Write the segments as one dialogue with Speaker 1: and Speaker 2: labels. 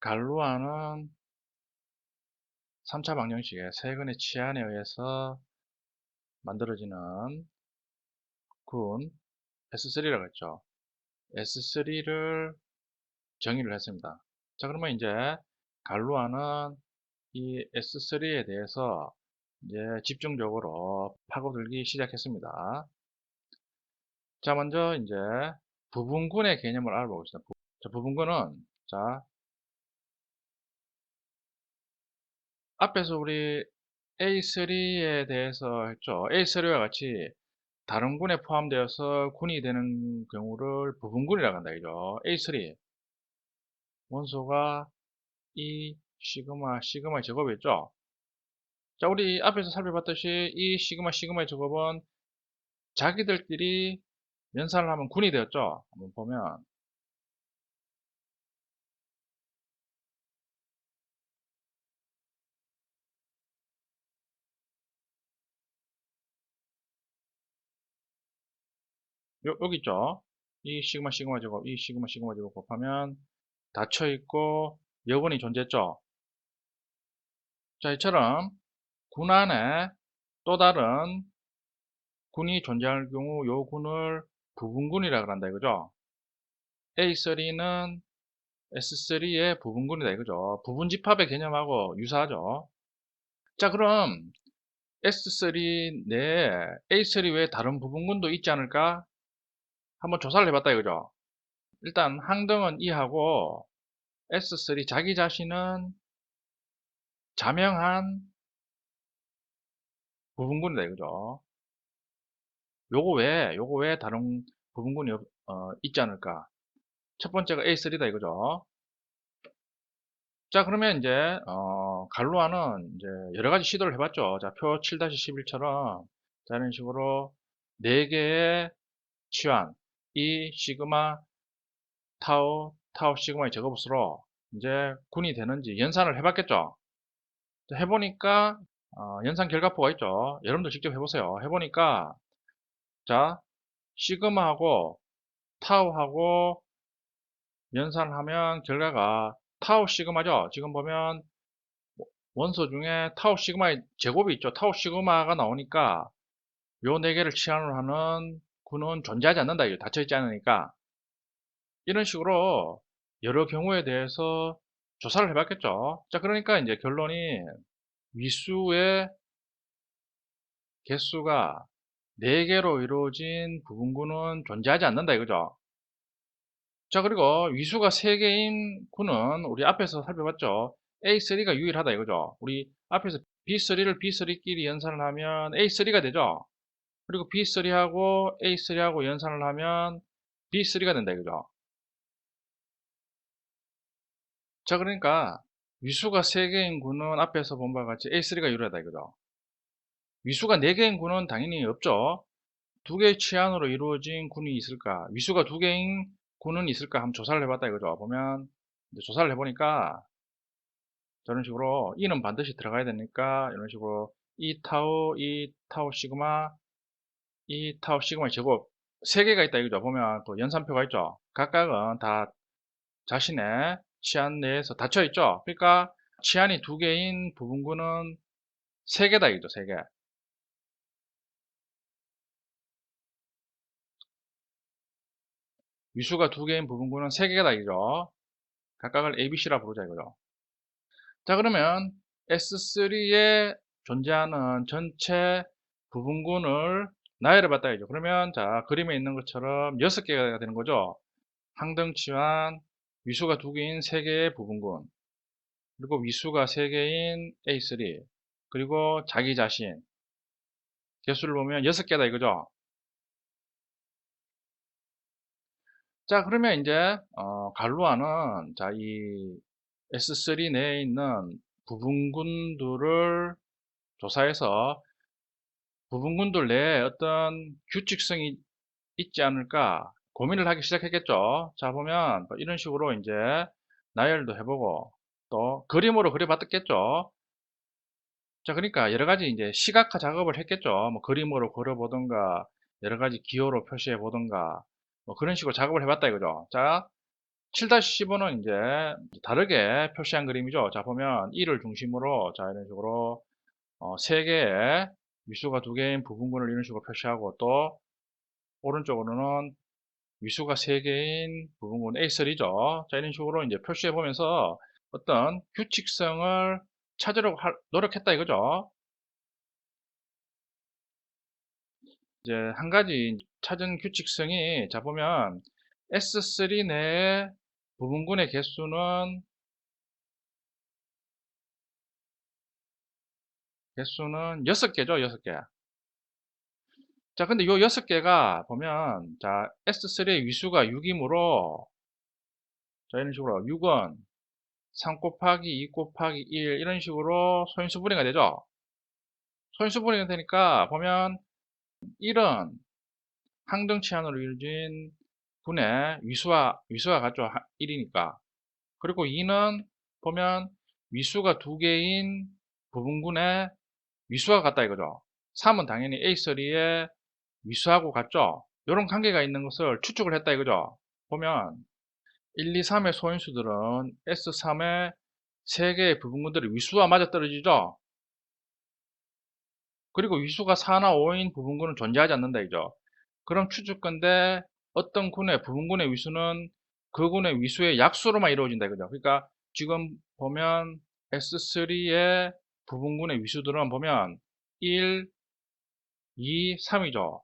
Speaker 1: 갈루아는 3차 방정식의 세근의 치안에 의해서 만들어지는 군 S3라고 했죠. S3를 정의를 했습니다. 자, 그러면 이제 갈루아는 이 S3에 대해서 이제 집중적으로 파고들기 시작했습니다. 자, 먼저 이제 부분군의 개념을 알아보겠습니다. 자, 부분군은 자, 앞에서 우리 A3에 대해서 했죠. A3와 같이 다른 군에 포함되어서 군이 되는 경우를 부분군이라고 한다 이죠. A3 원소가 E 시그마의 제곱이었죠. 자, 우리 앞에서 살펴봤듯이 이 시그마의 제곱은 자기들끼리 연산을 하면 군이 되었죠. 한번 보면 여기 있죠. 이 시그마 제곱, 이 시그마 제곱 곱하면 닫혀 있고 여군이 존재했죠. 자, 이처럼 군 안에 또 다른 군이 존재할 경우 요 군을 부분군이라고 한다 이거죠. A3는 S3의 부분군이다 이거죠. 부분집합의 개념하고 유사하죠. 자, 그럼 S3 내에 A3 외에 다른 부분군도 있지 않을까? 한번 조사를 해봤다 이거죠. 일단 항등은 E하고 S3 자기 자신은 자명한 부분군이다 이거죠. 요거 외에 다른 부분군이 있지 않을까? 첫 번째가 A3다 이거죠. 자, 그러면 이제 갈루아는 이제 여러 가지 시도를 해봤죠. 자, 표 7-11처럼 자, 이런 식으로 4개의 치환 이 시그마 타우 시그마의 제곱으로 이제 군이 되는지 연산을 해봤겠죠. 자, 해보니까 연산 결과표가 있죠. 여러분들 직접 해보세요. 해보니까 자, 시그마하고 타우하고 연산을 하면 결과가 타우 시그마죠. 지금 보면 원소 중에 타우 시그마의 제곱이 있죠. 타우 시그마가 나오니까 요 4개를 치환을 하는 군은 존재하지 않는다. 이게 닫혀있지 않으니까. 이런 식으로 여러 경우에 대해서 조사를 해봤겠죠. 자, 그러니까 이제 결론이 위수의 개수가 4개로 이루어진 부분군은 존재하지 않는다 이거죠. 자, 그리고 위수가 3개인 군은 우리 앞에서 살펴봤죠. A3가 유일하다 이거죠. 우리 앞에서 B3를 B3끼리 연산을 하면 A3가 되죠. 그리고 B3하고 A3하고 연산을 하면 B3가 된다 이거죠. 자, 그러니까 위수가 3개인 군은 앞에서 본 바와 같이 A3가 유리하다 이거죠. 위수가 4개인 군은 당연히 없죠. 2개의 치안으로 이루어진 군이 있을까? 위수가 2개인 군은 있을까? 한번 조사를 해봤다 이거죠. 보면 이제 조사를 해보니까 저런 식으로 E는 반드시 들어가야 되니까 이런 식으로 E 타우 시그마, E 타우 시그마의 제곱 3개가 있다 이거죠. 보면 또 연산표가 있죠. 각각은 다 자신의 치안 내에서 닫혀 있죠. 그러니까 치안이 2개인 부분군은 3개다 이거죠. 3개. 위수가 2개인 부분군은 3개다 이거죠. 각각을 A, B, C라 부르자 이거죠. 자, 그러면 S3에 존재하는 전체 부분군을 나열해 봤다 이죠. 그러면 자, 그림에 있는 것처럼 6개가 되는 거죠. 항등치환, 위수가 2개인 3개의 부분군, 그리고 위수가 3개인 A3, 그리고 자기 자신 개수를 보면 6개다 이거죠. 자, 그러면 이제 갈루아는 자, 이 S3 내에 있는 부분군들을 조사해서 부분군들 내에 어떤 규칙성이 있지 않을까 고민을 하기 시작했겠죠. 자, 보면 뭐 이런 식으로 이제 나열도 해보고 또 그림으로 그려봤겠죠. 자, 그러니까 여러 가지 이제 시각화 작업을 했겠죠. 뭐 그림으로 그려보던가 여러 가지 기호로 표시해 보던가 뭐 그런 식으로 작업을 해봤다 이거죠. 자, 7-15는 이제 다르게 표시한 그림이죠. 자, 보면 1을 중심으로 자, 이런 식으로 3개의 위수가 2개인 부분군을 이런 식으로 표시하고, 또 오른쪽으로는 위수가 3개인 부분군 A3죠. 자, 이런 식으로 이제 표시해 보면서 어떤 규칙성을 찾으려고 노력했다 이거죠. 이제 한 가지 찾은 규칙성이, 자, 보면 S3 내의 부분군의 개수는 6개죠, 6개. 자, 근데 요 6개가 보면, 자, S3의 위수가 6이므로, 자, 이런 식으로 6은 3 곱하기 2 곱하기 1 이런 식으로 소인수분해가 되죠. 소인수분해가 되니까 보면 1은 항등치 안으로 이루어진 분의 위수와 같죠. 1이니까. 그리고 2는 보면 위수가 2개인 부분군의 위수와 같다 이거죠. 3은 당연히 A3의 위수하고 같죠. 이런 관계가 있는 것을 추측을 했다 이거죠. 보면 1, 2, 3의 소인수들은 S3의 3개의 부분군들이 위수와 맞아떨어지죠. 그리고 위수가 4나 5인 부분군은 존재하지 않는다 이죠. 그럼 추측건데 어떤 군의 부분군의 위수는 그 군의 위수의 약수로만 이루어진다 이거죠. 그러니까 지금 보면 S3의 부분군의 위수들은 보면 1, 2, 3이죠.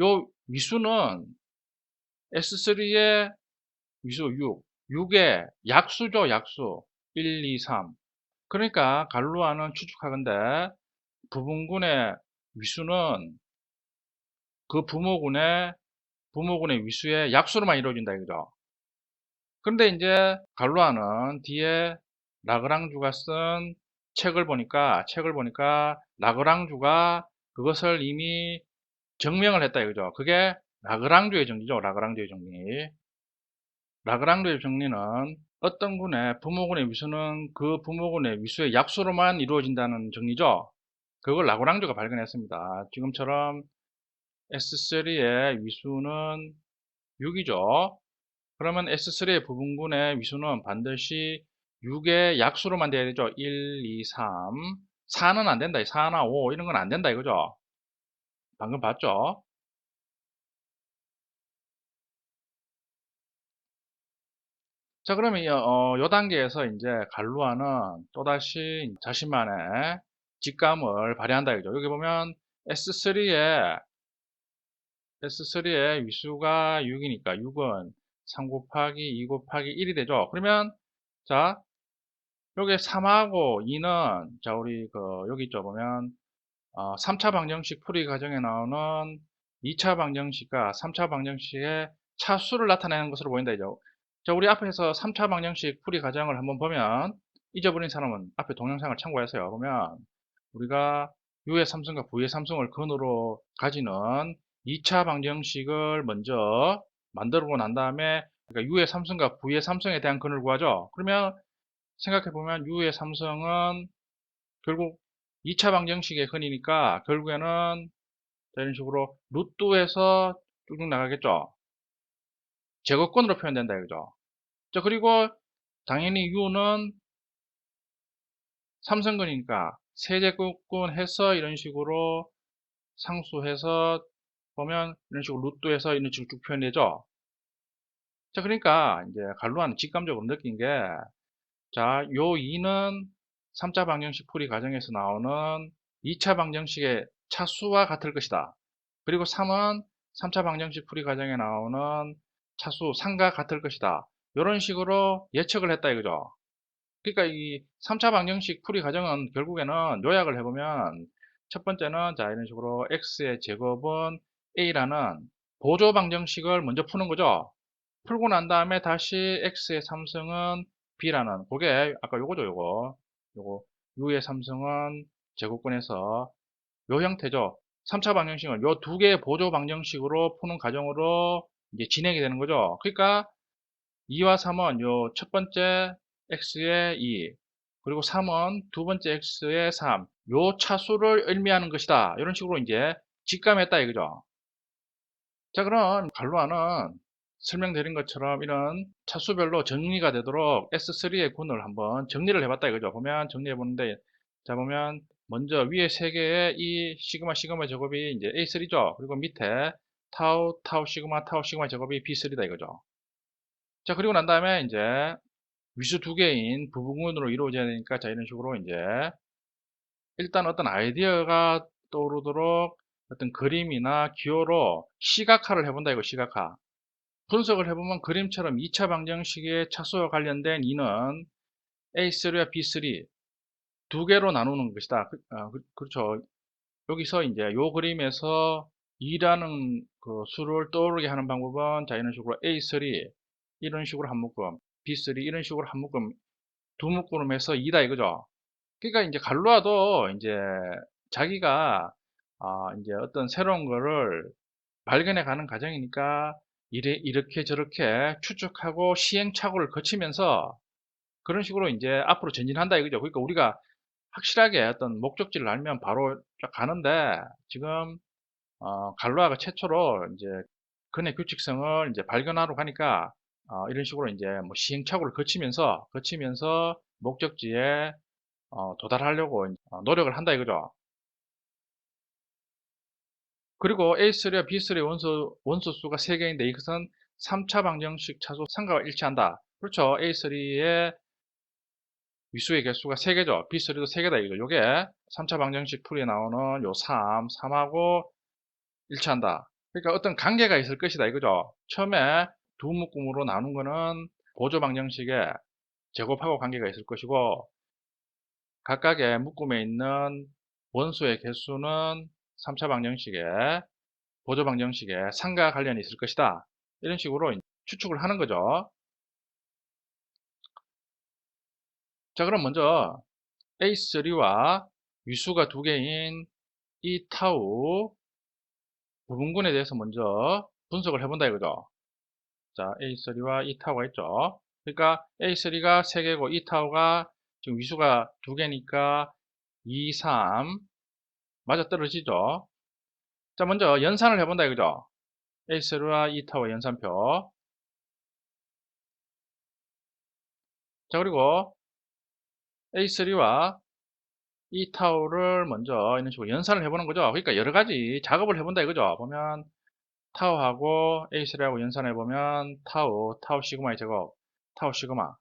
Speaker 1: 요 위수는 S3의 위수 6, 6의 약수죠, 약수. 1, 2, 3. 그러니까 갈루아는 추측하건대 부분군의 위수는 그 부모군의 위수의 약수로만 이루어진다 이거죠. 그런데 이제 갈루아는 뒤에 라그랑주가 쓴 책을 보니까 라그랑주가 그것을 이미 증명을 했다 이거죠. 그게 라그랑주의 정리죠. 라그랑주의 정리. 라그랑주의 정리는 어떤 군의 부모군의 위수는 그 부모군의 위수의 약수로만 이루어진다는 정리죠. 그걸 라그랑주가 발견했습니다. 지금처럼 S3의 위수는 6이죠. 그러면 S3의 부분군의 위수는 반드시 6의 약수로만 돼야 되죠. 1, 2, 3. 4는 안 된다. 4나 5 이런 건 안 된다 이거죠. 방금 봤죠? 자, 그러면 요 단계에서 이제 갈루아는 또다시 자신만의 직감을 발휘한다 이거죠. 여기 보면 S3의 위수가 6이니까 6은 3 곱하기 2 곱하기 1이 되죠. 그러면 자, 여기 3하고 2는 자, 우리 여기 있죠. 보면 3차 방정식 풀이 과정에 나오는 2차 방정식과 3차 방정식의 차수를 나타내는 것으로 보인다 이죠. 자, 우리 앞에서 3차 방정식 풀이 과정을 한번 보면, 잊어버린 사람은 앞에 동영상을 참고하세요. 보면 우리가 U의 삼성과 V의 삼성을 근으로 가지는 2차 방정식을 먼저 만들고 난 다음에, 그러니까 U의 삼성과 V의 삼성에 대한 근을 구하죠. 그러면 생각해보면 U의 삼성은 결국 2차 방정식의 근이니까 결국에는 이런 식으로 루트에서 쭉쭉 나가겠죠. 제곱근으로 표현된다 이거죠. 자, 그리고 당연히 U는 삼성근이니까 세제곱근 해서 이런 식으로 상수해서 보면 이런 식으로 루트에서 이런 식으로 쭉 표현되죠. 자, 그러니까 이제 갈루아는 직감적으로 느낀 게, 자, 요 2는 3차 방정식 풀이 과정에서 나오는 2차 방정식의 차수와 같을 것이다. 그리고 3은 3차 방정식 풀이 과정에 나오는 차수 3과 같을 것이다. 이런 식으로 예측을 했다 이거죠. 그러니까 이 3차 방정식 풀이 과정은 결국에는 요약을 해보면, 첫 번째는 자, 이런 식으로 x의 제곱은 a라는 보조 방정식을 먼저 푸는 거죠. 풀고 난 다음에 다시 x의 삼성은 b라는, 그게 아까 요거죠. 요거 u의 삼성은 제곱근에서 요 형태죠. 3차 방정식은 요 두 개의 보조 방정식으로 푸는 과정으로 이제 진행이 되는 거죠. 그러니까 2와 3은 요 첫 번째 x의 2, 그리고 3은 두 번째 x의 3, 요 차수를 의미하는 것이다. 이런 식으로 이제 직감했다 이거죠. 자, 그럼 갈루아는 설명드린 것처럼 이런 차수별로 정리가 되도록 S3의 군을 한번 정리를 해봤다 이거죠. 보면 정리해 보는데, 자 보면 먼저 위에 세 개의 이 시그마 시그마 제곱이 이제 A3죠. 그리고 밑에 타우 타우 시그마 제곱이 B3다 이거죠. 자 그리고 난 다음에 이제 위수 두 개인 부분군으로 이루어져야 되니까, 자 이런 식으로 이제 일단 어떤 아이디어가 떠오르도록 어떤 그림이나 기호로 시각화를 해본다 이거. 시각화 분석을 해보면 그림처럼 2차 방정식의 차수와 관련된 이는 A3와 B3 두 개로 나누는 것이다. 그렇죠. 여기서 이제 요 그림에서 2라는 그 수를 떠오르게 하는 방법은, 자 이런 식으로 A3 이런 식으로 한 묶음, B3 이런 식으로 한 묶음, 두 묶음에서 2다 이거죠. 그러니까 이제 갈루아도 이제 자기가 이제 어떤 새로운 거를 발견해 가는 과정이니까 이렇게 저렇게 추측하고 시행착오를 거치면서 그런 식으로 이제 앞으로 전진한다 이거죠. 그러니까 우리가 확실하게 어떤 목적지를 알면 바로 쫙 가는데, 지금 갈로아가 최초로 이제 근의 규칙성을 이제 발견하러 가니까 이런 식으로 이제 뭐 시행착오를 거치면서 목적지에 도달하려고 노력을 한다 이거죠. 그리고 A3와 B3의 원소 수가 3개인데 이것은 3차 방정식 차수 상가와 일치한다. 그렇죠. A3의 위수의 개수가 3개죠. B3도 3개다 이거. 요게 3차 방정식 풀이에 나오는 요 3하고 일치한다. 그러니까 어떤 관계가 있을 것이다 이거죠. 처음에 두 묶음으로 나눈 거는 보조 방정식에 제곱하고 관계가 있을 것이고, 각각의 묶음에 있는 원소의 개수는 3차 방정식에 보조 방정식에 상과 관련이 있을 것이다. 이런 식으로 추측을 하는 거죠. 자 그럼 먼저 A3와 위수가 두 개인 이 타우 부분군에 대해서 먼저 분석을 해본다 이거죠. 자 A3와 이 타우가 있죠. 그러니까 A3가 3개고 이 타우가 지금 위수가 두 개니까 2, 3 맞아떨어지죠. 자 먼저 연산을 해본다 이거죠. A3와 이 타우의 연산표. 자 그리고 A3와 이 타우를 먼저 이런 식으로 연산을 해보는 거죠. 그러니까 여러 가지 작업을 해본다 이거죠. 보면 타우하고 A3하고 연산해보면 타우 시그마의 제곱, 타우 시그마.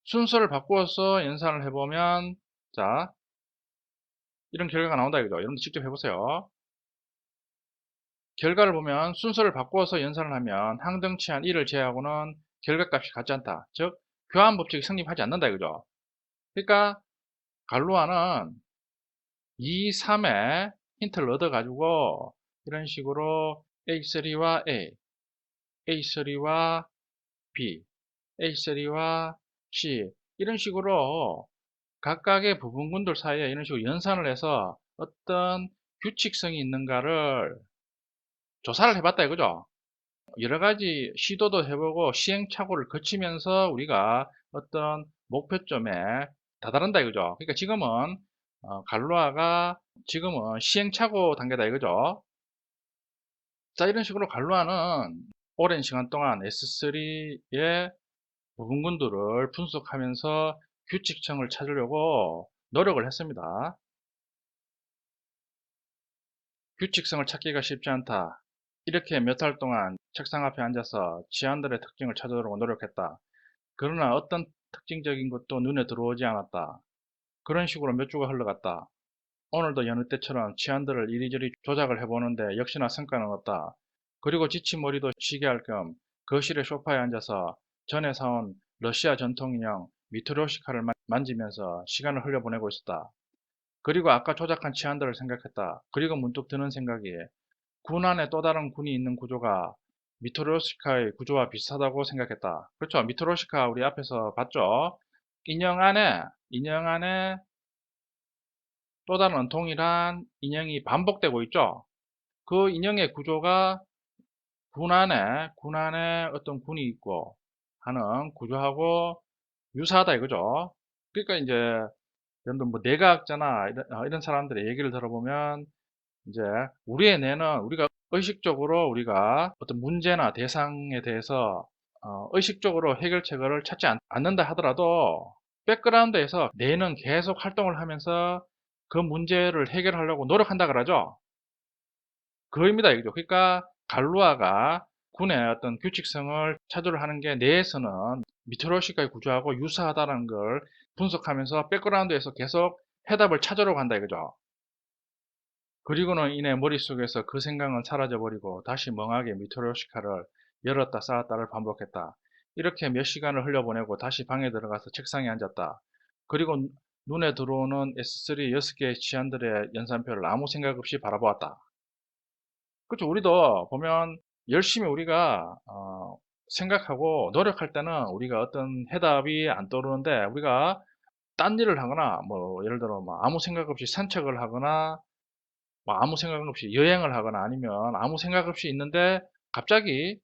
Speaker 1: 순서를 바꾸어서 연산을 해보면, 자, 이런 결과가 나온다 이거죠. 여러분들 직접 해보세요. 결과를 보면 순서를 바꾸어서 연산을 하면 항등치한 1을 제외하고는 결과값이 같지 않다. 즉, 교환 법칙이 성립하지 않는다 이거죠. 그러니까 갈루아는 2, 3에 힌트를 얻어가지고 이런 식으로 A3와 A, A3와 B, A3와 C 이런 식으로 각각의 부분군들 사이에 이런 식으로 연산을 해서 어떤 규칙성이 있는가를 조사를 해봤다 이거죠. 여러 가지 시도도 해보고 시행착오를 거치면서 우리가 어떤 목표점에 다다른다 이거죠. 그러니까 지금은 갈루아가 지금은 시행착오 단계다 이거죠. 자 이런 식으로 갈루아는 오랜 시간 동안 S3의 부분군들을 분석하면서 규칙성을 찾으려고 노력을 했습니다. 규칙성을 찾기가 쉽지 않다. 이렇게 몇 달 동안 책상 앞에 앉아서 치안들의 특징을 찾으려고 노력했다. 그러나 어떤 특징적인 것도 눈에 들어오지 않았다. 그런 식으로 몇 주가 흘러갔다. 오늘도 여느 때처럼 치안들을 이리저리 조작을 해보는데 역시나 성과는 없다. 그리고 지친 머리도 쉬게 할 겸 거실의 소파에 앉아서 전에 사온 러시아 전통인형 미트로시카를 만지면서 시간을 흘려보내고 있었다. 그리고 아까 조작한 치안들을 생각했다. 그리고 문득 드는 생각이, 군 안에 또 다른 군이 있는 구조가 미트로시카의 구조와 비슷하다고 생각했다. 그렇죠. 미트로시카 우리 앞에서 봤죠. 인형 안에 또 다른 동일한 인형이 반복되고 있죠. 그 인형의 구조가 군 안에 어떤 군이 있고 하는 구조하고 유사하다 이거죠. 그러니까 이제 여러분들 뭐 뇌과학자나 이런 사람들의 얘기를 들어보면 이제 우리의 뇌는 우리가 의식적으로 우리가 어떤 문제나 대상에 대해서 의식적으로 해결책을 찾지 않는다 하더라도 백그라운드에서 뇌는 계속 활동을 하면서 그 문제를 해결하려고 노력한다 그러죠. 그겁니다. 이거죠. 그러니까 갈루아가 군의 어떤 규칙성을 찾으려 하는 게 뇌에서는 미토로시카의 구조하고 유사하다는 걸 분석하면서 백그라운드에서 계속 해답을 찾으려고 한다 이거죠. 그리고는 이내 머릿속에서 그 생각은 사라져 버리고 다시 멍하게 미토로시카를 열었다 쌓았다를 반복했다. 이렇게 몇 시간을 흘려보내고 다시 방에 들어가서 책상에 앉았다. 그리고 눈에 들어오는 S3 6개의 치안들의 연산표를 아무 생각 없이 바라보았다. 그렇죠. 우리도 보면 열심히 우리가 생각하고 노력할 때는 우리가 어떤 해답이 안 떠오르는데 우리가 딴 일을 하거나 뭐 예를 들어 뭐 아무 생각 없이 산책을 하거나 뭐 아무 생각 없이 여행을 하거나 아니면 아무 생각 없이 있는데 갑자기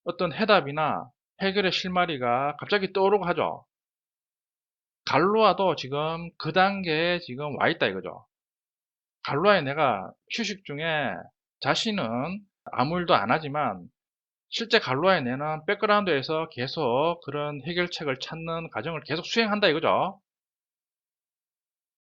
Speaker 1: 어떤 해답이나 해결의 실마리가 갑자기 떠오르고 하죠. 갈로아도 지금 그 단계에 지금 와 있다 이거죠. 갈로아에 내가 휴식 중에 자신은 아무 일도 안 하지만 실제 갈로아의 뇌는 백그라운드에서 계속 그런 해결책을 찾는 과정을 계속 수행한다 이거죠.